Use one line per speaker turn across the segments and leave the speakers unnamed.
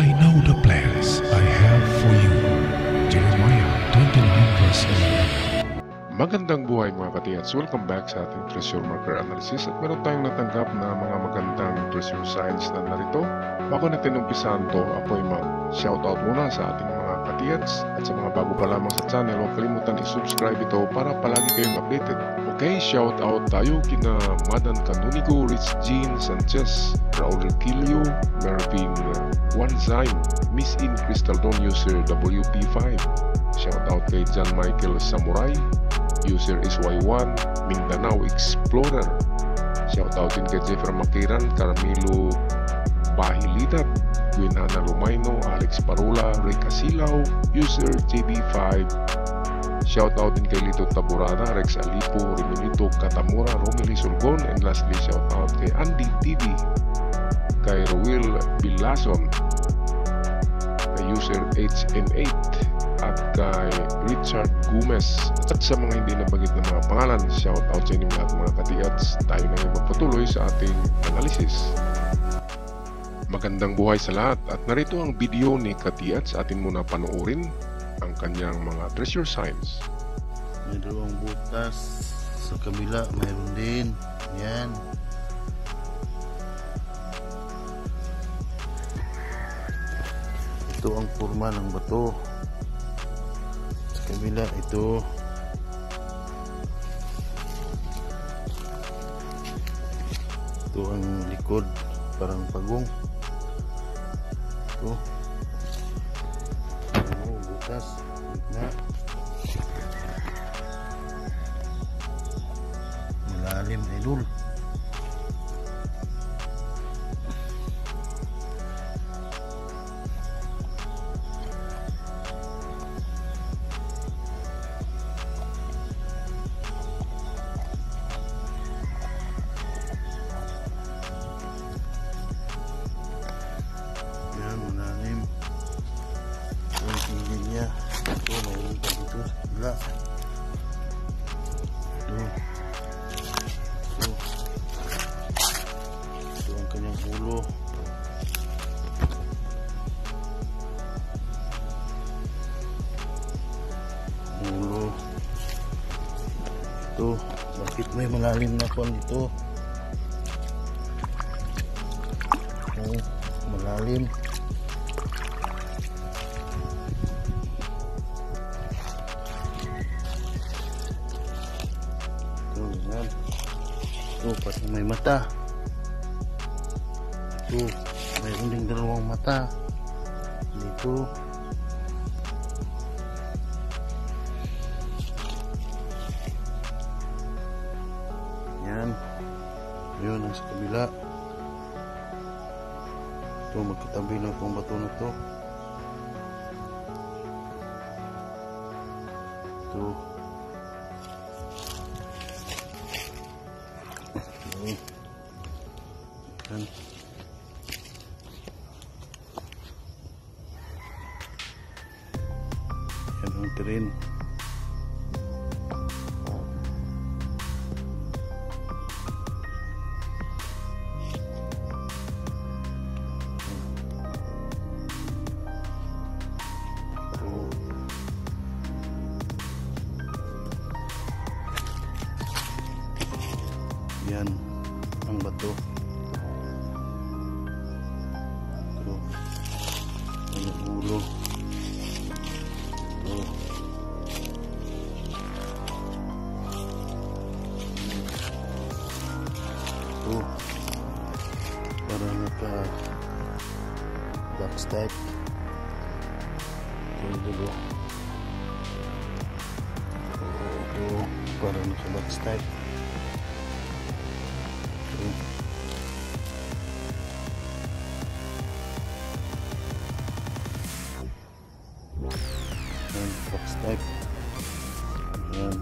I know the plans I have for you. Jeremiah 29 verse 11.
Magandang buhay mga katiyats. Welcome back sa ating treasure marker analysis at meron tayong natanggap na mga magandang treasure signs na narito. Bago natin umpisahan to, ako'y mag-shoutout muna sa ating mga katiyats at sa mga bago pa lamang sa channel, huwag kalimutan i-subscribe ito para palagi kayong updated. Okay, shoutout tayo kina Madan Canonigo, Rich Jean Sanchez, Raul Quilio, Mervin Wanzine, Miss In Crystal Dawn user WP5. Shoutout kay John Michael Samurai, user SY1, Mindanao Explorer. Shoutout din kay Jeffer Makiran, Carmelo Bahilidat, Gwinana Lumayno, Alex Parula, Rick Asilaw, user JB5. Shoutout din kay Lito Taburada, Rex Alipo, Remilito Katamura, Romeli Sulgon, and lastly shoutout kay Andy TV, kay Ruel Bilason, kay user HM8, at kay Richard Gomez. At sa mga hindi nabagit na mga pangalan, shoutout sa inyong lahat mga katiyats. Tayo na yung magpatuloy sa ating analysis. Magandang buhay sa lahat at narito ang video ni Katiyats. Atin muna panoorin ang kanyang mga treasure signs.
May dalawang butas sa kabila, mayroon din. Yan. Ito ang forma ng bato. Sa kabila ito. Ito ang likod, parang pagong. Ito. Butas, gitna. Malalim, idol. Yan, malalim. Yung tingin niya. Ito, mayroon pa dito. Wala. Ito. Ito ang kanyang ulo. Ulo. Ito. Bakit may malalim na pon dito? Oh, malalim. Ito, pati may mata. Ito, mayroon ding dalawang mata. Dito. Yan. Yun, ang sa kabila. Ito, magkatabi lang itong bato na ito. Ito. Yan. Yan ang tren. Yan ang bato. Ito ang ulo. Ito. Ito para naka backstack. Ito yung dulo. Ito para naka backstack. Yan, box type. Yan.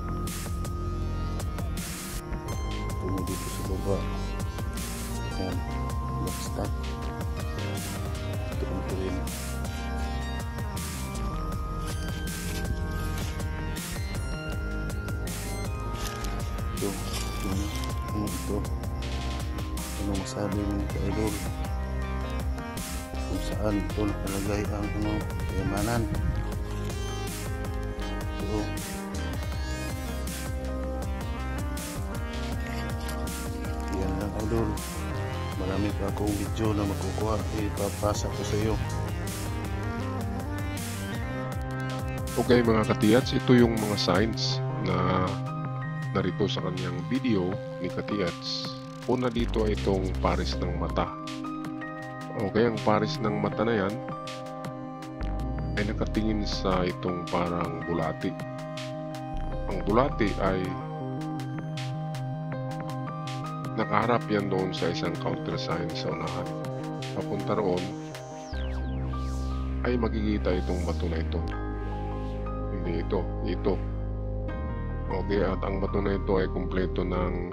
Ito dito sa baba. Yan, box type. Ito ang rin. Ito. Ito. Ano masabi mo ka idol? kung saan ito nakalagay ang kayamanan. So, yan lang idol. Marami pa akong video na makukuha, ipapasa ko sa iyo.
Okay mga katiyats, ito yung mga signs na narito sa kanyang video ni Katiyats. Una dito ay itong pares ng mata. Okay, ang pares ng mata na yan ay nakatingin sa itong parang bulati. Ang bulati ay nakaharap yan doon sa isang countersign sa unahan. Papunta roon ay magigita itong bato na ito. Hindi ito. Okay, at ang bato na ito ay kumpleto ng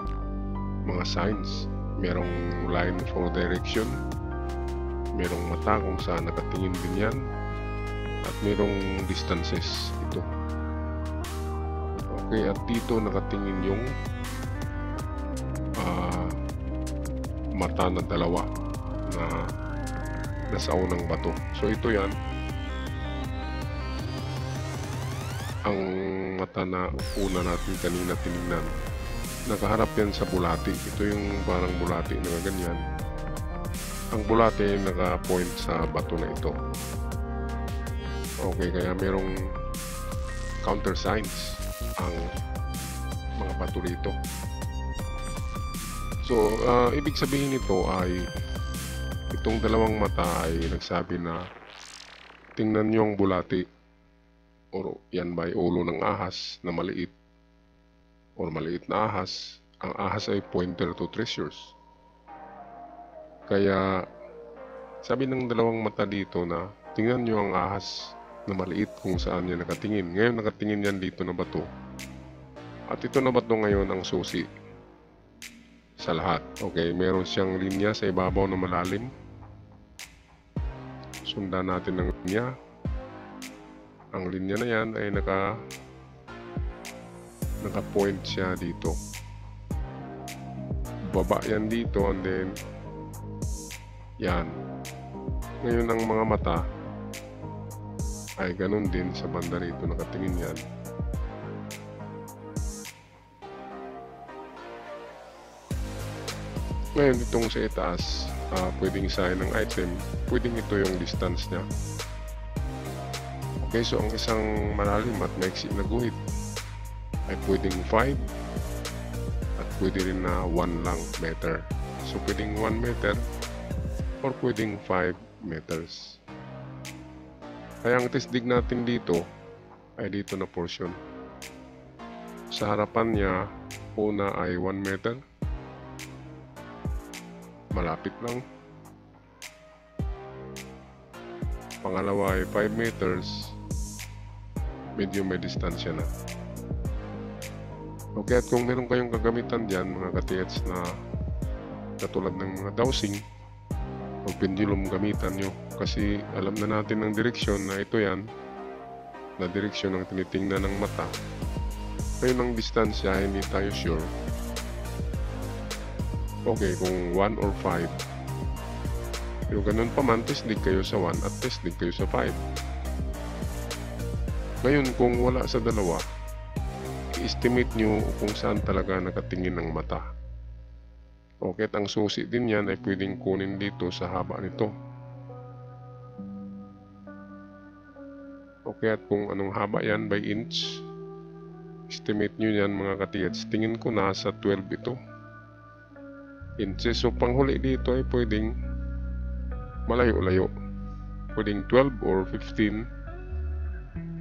mga signs. Merong line for direction, merong mata kung saan nakatingin din yan, at merong distances ito. Okay, at dito nakatingin yung mata na dalawa na nasa unang bato. So ito yan ang mata na una natin kanina tinignan. Nakaharap yan sa bulati. Ito yung parang bulati na ganyan. Ang bulati naka-point sa bato na ito. Okay, kaya merong counter signs ang mga bato rito. So, ibig sabihin nito ay itong dalawang mata ay nagsabi na tingnan nyo ang bulati, o yan ba ay ulo ng ahas na maliit or maliit na ahas. Ang ahas ay pointer to treasures. Kaya sabi ng dalawang mata dito na tingnan nyo ang ahas na maliit kung saan yan nakatingin. Ngayon nakatingin yan dito na bato, at ito na bato ngayon ang susi sa lahat. Okay, meron siyang linya sa ibabaw na malalim. Sundan natin ang linya. Ang linya na yan ay naka-point siya dito. Baba yan dito, and then yan. Ngayon ang mga mata ay ganun din sa banda rito, nakatingin yan. Ngayon itong sa itaas, pwedeng sign ng item, pwedeng ito yung distance niya. Okay, so ang isang malalim at maiksi na guhit ay pwedeng 5 at pwede rin na 1 lang meter. So pwedeng 1 meter or pwedeng 5 meters. Kaya ang testig natin dito ay dito na portion. Sa harapan niya, una ay 1 meter. Malapit lang. Pangalawa ay 5 meters. Medyo may distansya na. Okay, at kung meron kayong kagamitan dyan, mga katiyats, na katulad ng mga dowsing o pendulum, gamitan nyo. Kasi alam na natin ng direksyon na ito yan, na direksyon ang tinitingnan ng mata. Ngayon ang distansya, hindi tayo sure. Okay, kung 1 or 5. Pero ganun pa man, testig kayo sa 1 at testig kayo sa 5. Ngayon, kung wala sa dalawa, i-estimate nyo kung saan talaga nakatingin ng mata. Okay, at ang susi din yan ay pwedeng kunin dito sa haba nito. Okay, at kung anong haba yan by inch, estimate nyo yan mga katiyats. Tingin ko nasa 12 ito inches. So panghuli dito ay pwedeng malayo-layo. Pwedeng 12 or 15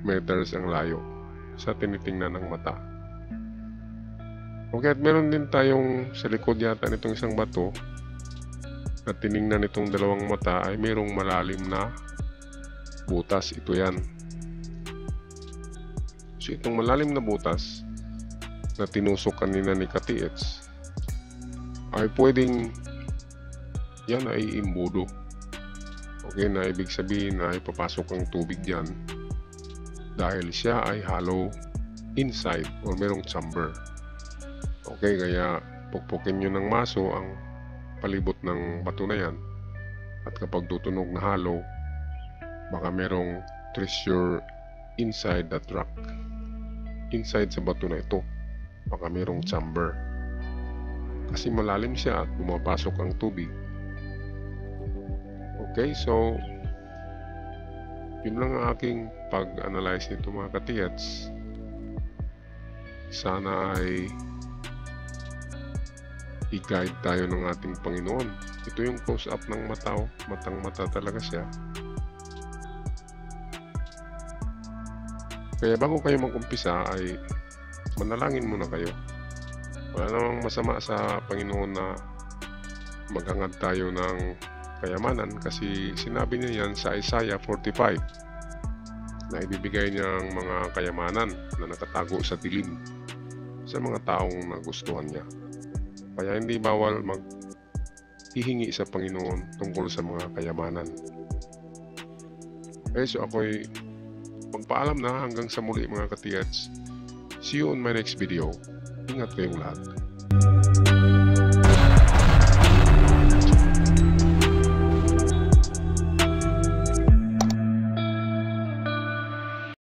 meters ang layo sa tinitingnan ng mata. Okay, at meron din tayong sa likod yata nitong isang bato na tiningnan itong dalawang mata ay merong malalim na butas. Ito yan. So itong malalim na butas na tinusok kanina ni Katiyats ay pwedeng yan ay imbudo. Okay, na ibig sabihin na ipapasok ang tubig dyan dahil siya ay hollow inside or merong chamber. Okay, kaya pukpukin nyo ng maso ang palibot ng bato na yan At kapag tutunog na hollow, baka merong treasure inside that rock. Inside sa bato na ito, baka merong chamber. Kasi malalim siya at pumapasok ang tubig. Okay, so yun lang ang aking pag-analyze nito mga katiyats. Sana ay i-guide tayo ng ating Panginoon. Ito yung close-up ng mata, matang-mata talaga siya. Kaya bago kayo mag-umpisa ay manalangin muna kayo. Wala namang masama sa Panginoon na maghangad tayo ng kayamanan kasi sinabi niya yan sa Isaiah 45 na ibibigay niya ang mga kayamanan na nakatago sa dilim sa mga taong nagustuhan niya. Kaya hindi bawal maghihingi sa Panginoon tungkol sa mga kayamanan. Okay, so ako'y magpaalam na hanggang sa muli mga katiyats. See you on my next video. Ingat kayong lahat.